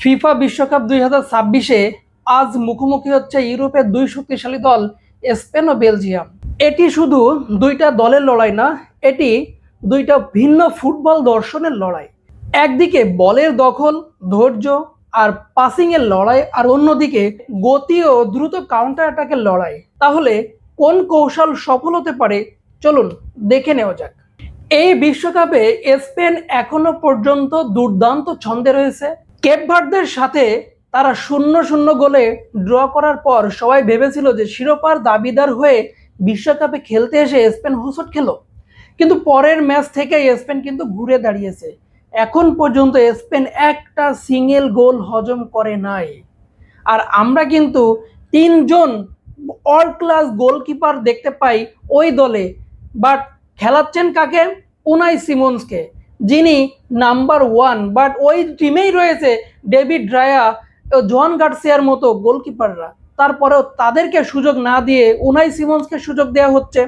FIFA বিশ্বকাপ 2026-এ আজ মুখোমুখি হচ্ছে ইউরোপের দুই শক্তিশালী দল স্পেন ও বেলজিয়াম। এটি শুধু দুইটা দলের লড়াই না, এটি দুইটা ভিন্ন ফুটবল দর্শনের লড়াই। একদিকে বলের দখল, ধৈর্য আর পাসিং এর লড়াই, আর অন্যদিকে গতি ও দ্রুত কাউন্টার অ্যাটাকের লড়াই। তাহলে কোন কৌশল সফল হতে পারে, চলুন দেখে নেওয়া যাক। এই বিশ্বকাপে স্পেন এখনো পর্যন্ত দুর্দান্ত ছন্দে রয়েছে। কেপ ভার্দের সাথে তারা 0-0 গোলে ড্র করার পর সবাই ভেবেছিল যে শিরোপার দাবিদার হয়ে বিশ্বকাপে খেলতে এসে স্পেন হোঁচট খেলো, কিন্তু পরের ম্যাচ থেকে স্পেন কিন্তু ঘুরে দাঁড়িয়েছে। এখন পর্যন্ত স্পেন একটা সিঙ্গেল গোল হজম করে নাই। আর আমরা কিন্তু তিনজন অল ক্লাস গোলকিপার দেখতে পাই ওই দলে, বাট খেলাচ্ছেন কাকে? উনাই সিমন্সকে, যিনি নাম্বার 1। বাট ওই টিমেই রয়েছে ডেভিড রায়া ও জোয়ান গার্সিয়ার মতো গোলকিপাররা, তারপরেও তাদেরকে সুযোগ না দিয়ে উনাই সিমন্সকে সুযোগ দেওয়া হচ্ছে।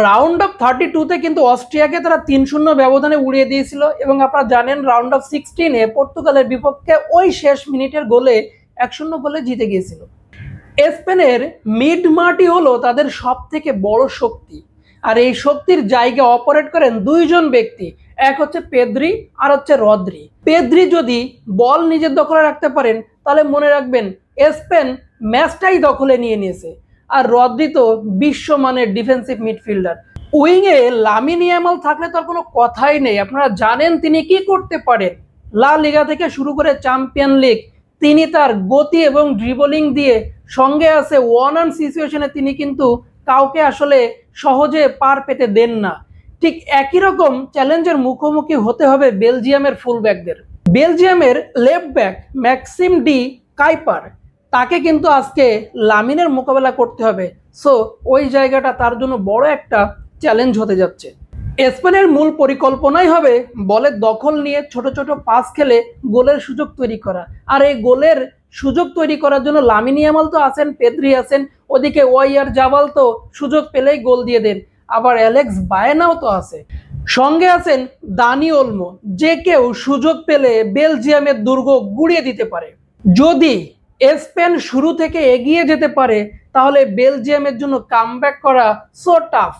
রাউন্ড অফ 32-তে কিন্তু অস্ট্রিয়াকে তারা 3-0 ব্যবধানে উড়িয়ে দিয়েছিল, এবং আপনারা জানেন রাউন্ড অফ 16-এ পর্তুগালের বিপক্ষে ওই শেষ মিনিটের গোলে 1-0 গোলে জিতে গিয়েছিল। স্পেনের মিড মাঠই হলো তাদের সব থেকে বড় শক্তি, আর এই শক্তির জায়গা অপারেট করেন দুইজন ব্যক্তি, এক হচ্ছে পেদ্রি আর হচ্ছে রদ্রি। পেদ্রি যদি বল নিজের দখলে রাখতে পারেন তাহলে মনে রাখবেন স্পেন ম্যাচটাই দখলে নিয়ে নিয়েছে। আর রদ্রি তো বিশ্বমানের ডিফেন্সিভ মিডফিল্ডার। উইংয়ে লামিন ইয়ামাল থাকলে তো আর কোনো কথাই নেই, আপনারা জানেন তিনি কি করতে পারেন। লা লিগা থেকে শুরু করে চ্যাম্পিয়ন লিগ তিনি তার গতি এবং ড্রিবলিং দিয়ে, সঙ্গে আছে ওয়ান অন সিচুয়েশনে তিনি কিন্তু কাউকে আসলে সহজে পার পেতে দেন না। ঠিক একই রকম চ্যালেঞ্জের মুখোমুখি হতে হবে বেলজিয়ামের ফুলব্যাকদের। বেলজিয়ামের left back Maxim D Kuiper, তাকে কিন্তু আজকে লামিনের মোকাবেলা করতে হবে। সো ওই জায়গাটা তার জন্য বড় একটা চ্যালেঞ্জ হতে যাচ্ছে। স্পেনের মূল পরিকল্পনাই হবে বলের দখল নিয়ে ছোট ছোট পাস খেলে গোলের সুযোগ তৈরি করা। আর এই গোলের সুযোগ তৈরি করার জন্য লামিন ইয়ামাল তো আছেন, পেদ্রি আছেন, ওদিকে ওয়াইয়ার জাবাল তো সুযোগ পেলেই গোল দিয়ে দেন, আবার অ্যালেক্স বায়েনাও তো আছে, সঙ্গে আছেন দানি ওলমো, যে কেউ সুযোগ পেলে বেলজিয়ামের দুর্গ গুড়িয়ে দিতে পারে। যদি স্পেন শুরু থেকে এগিয়ে যেতে পারে তাহলে বেলজিয়ামের জন্য কামব্যাক করা সো টাফ।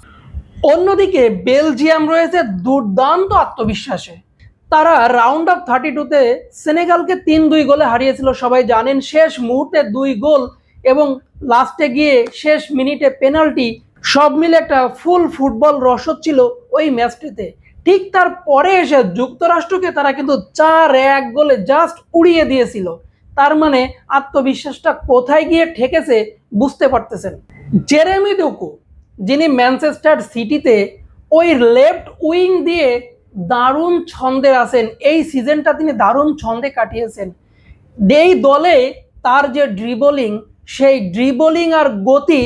অন্যদিকে বেলজিয়াম রয়েছে দুর্দান্ত আত্মবিশ্বাসে। তারা রাউন্ড অফ 32-তে সেনেগালকে 3-2 গোলে হারিয়েছিল, সবাই জানেন। শেষ মুহূর্তে 2 গোল এবং লাস্টে গিয়ে শেষ মিনিটে পেনাল্টি, সব মিলে একটা ফুল ফুটবল রসদ ছিল ওই ম্যাচটিতে। ঠিক তারপরে এসে যুক্তরাষ্ট্রকে তারা কিন্তু 4-1 গোলে জাস্ট উড়িয়ে দিয়েছিল। তার মানে আত্মবিশ্বাসটা কোথায় গিয়ে ঠেকেছে বুঝতে পারতেছেন। জেরেমি ডোকু, যিনি ম্যানচেস্টার সিটিতে ওই লেফট উইং দিয়ে দারুণ ছন্দে আছেন, এই সিজনটা তিনি দারুণ ছন্দে কাটিয়েছেন। এই দলে তার যে ড্রিবলিং, সেই ড্রিবলিং আর গতি,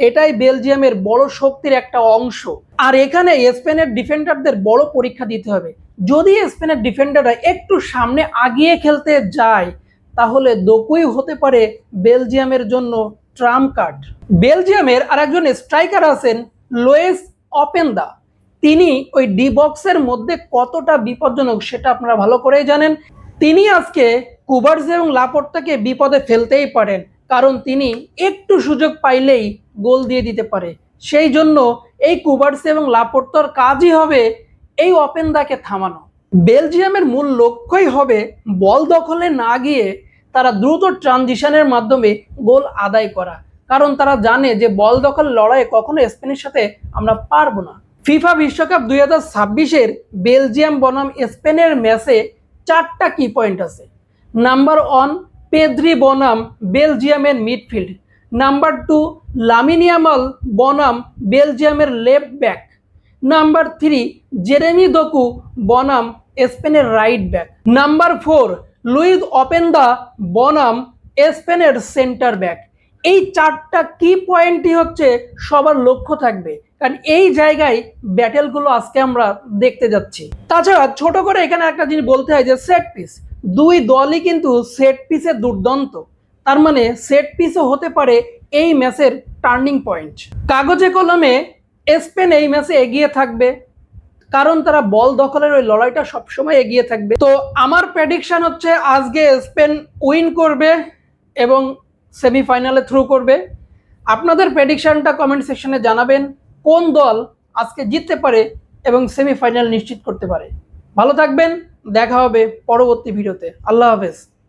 এটাই বেলজিয়ামের বড় শক্তির একটা অংশ। আর এখানে স্পেনের ডিফেন্ডারদের বড় পরীক্ষা দিতে হবে। যদি স্পেনের ডিফেন্ডাররা একটু সামনে আগিয়ে খেলতে যায় তাহলে দোকুই হতে পারে বেলজিয়ামের জন্য ট্রাম্প কার্ড। বেলজিয়ামের আরেকজন স্ট্রাইকার আছেন লোয়েস অপেন্দা, তিনি ওই ডি বক্সের মধ্যে কতটা বিপজ্জনক সেটা আপনারা ভালো করেই জানেন। তিনি আজকে কুবার্স এবং লাপোর্তাকে বিপদে ফেলতেই পারেন, কারণ তিনি একটু সুযোগ পাইলেই গোল দিয়ে দিতে পারে। সেই জন্য এই কুবার্স এবং লাপোর্তার কাজই হবে এই অপেন্দাকে থামানো। বেলজিয়ামের মূল লক্ষ্যই হবে বল দখলে না গিয়ে তারা দ্রুত ট্রানজিশনের মাধ্যমে গোল আদায় করা, কারণ তারা জানে যে বল দখল লড়াইয়ে কখনো স্পেনের সাথে আমরা পারবো না। ফিফা বিশ্বকাপ 2026-এর বেলজিয়াম বনাম স্পেনের ম্যাচে 4টা কি পয়েন্ট আছে। নাম্বার 1, পেদ্রি বনাম বেলজিয়ামের মিডফিল্ড। নাম্বার 2, লামিন ইয়ামাল বনাম বেলজিয়ামের লেফট ব্যাক। নাম্বার 3, জেরেমি দোকু বনাম স্পেনের রাইট ব্যাক। নাম্বার 4, লুইস অপেন্দা বনাম স্পেনের সেন্টার ব্যাক। এই 4টা কি পয়েন্টই হচ্ছে সবার লক্ষ্য থাকবে, কারণ এই জায়গায় ব্যাটেলগুলো আজকে আমরা দেখতে যাচ্ছি। তাছাড়া ছোট করে এখানে একটা জিনিস বলতে হয় যে সেট পিস, দুই দলই কিন্তু সেট পিসে দুর্দান্ত। তার মানে সেট পিসও হতে পারে এই ম্যাচের টার্নিং পয়েন্ট। কাগজে কলমে স্পেন এই ম্যাচে এগিয়ে থাকবে, কারণ তারা বল দখলের ওই লড়াইটা সবসময় এগিয়ে থাকবে। তো আমার প্রেডিকশন হচ্ছে আজকে স্পেন উইন করবে এবং সেমিফাইনালে থ্রু করবে। আপনাদের প্রেডিকশনটা কমেন্ট সেকশনে জানাবেন, কোন দল আজকে জিততে পারে এবং সেমিফাইনাল নিশ্চিত করতে পারে। ভালো থাকবেন, দেখা হবে পরবর্তী ভিডিওতে। আল্লাহ হাফেজ।